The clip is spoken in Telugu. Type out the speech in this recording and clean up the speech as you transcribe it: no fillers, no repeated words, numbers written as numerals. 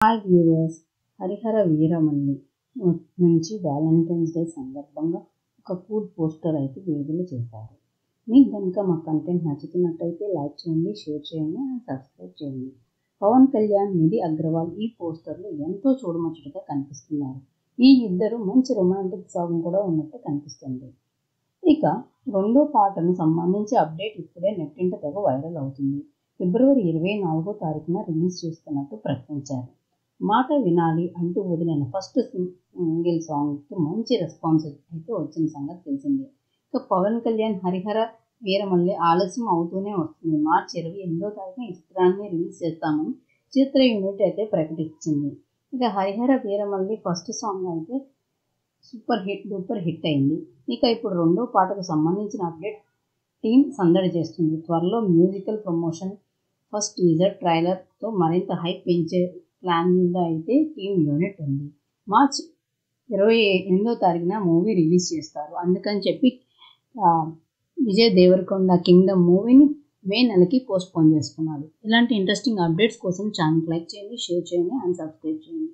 హాయ్ వ్యూవర్స్, హరిహర వీరమల్లి నుంచి వ్యాలంటైన్స్ డే సందర్భంగా ఒక కూల్ పోస్టర్ అయితే విడుదల చేశారు. మీకు కనుక మా కంటెంట్ నచ్చుతున్నట్టయితే లైక్ చేయండి, షేర్ చేయండి అండ్ సబ్స్క్రైబ్ చేయండి. పవన్ కళ్యాణ్, నిధి అగర్వాల్ ఈ పోస్టర్లో ఎంతో చూడముచ్చటగా కనిపిస్తున్నారు. ఈ ఇద్దరు మంచి రొమాంటిక్ సాంగ్ కూడా ఉన్నట్టు కనిపిస్తుంది. ఇక రెండో పాటను సంబంధించి అప్డేట్ ఇప్పుడే నెట్టింట తెగ వైరల్ అవుతుంది. ఫిబ్రవరి 24వ తారీఖున రిలీజ్ చేస్తున్నట్టు ప్రకటించారు. మాట వినాలి అంటూ వదిలిన ఫస్ట్ సింగిల్ సాంగ్కి మంచి రెస్పాన్స్ అయితే వచ్చిన సంగతి తెలిసిందే. ఇక పవన్ కళ్యాణ్ హరిహర వీరమల్లి ఆలస్యం అవుతూనే వస్తుంది. మార్చి 28వ తారీఖున ఈ చిత్రాన్ని రిలీజ్ చేస్తామని చిత్ర యూనిట్ అయితే ప్రకటించింది. ఇక హరిహర వీరమల్లి ఫస్ట్ సాంగ్ అయితే సూపర్ హిట్ అయింది. ఇక ఇప్పుడు రెండో పాటకు సంబంధించిన అప్డేట్ టీం సందడి చేస్తుంది. త్వరలో మ్యూజికల్ ప్రమోషన్, ఫస్ట్ టీజర్, ట్రైలర్తో మరింత హైప్ పెంచే ప్లాన్లో అయితే టీం యూనిట్ ఉంది. మార్చి 28వ తారీఖున మూవీ రిలీజ్ చేస్తారు. అందుకని చెప్పి విజయ్ దేవరకొండ కింగ్డమ్ మూవీని మే నెలకి పోస్ట్ పోన్ చేసుకున్నాడు. ఇలాంటి ఇంట్రెస్టింగ్ అప్డేట్స్ కోసం ఛానల్ లైక్ చేయండి, షేర్ చేయండి అండ్ సబ్స్క్రైబ్ చేయండి.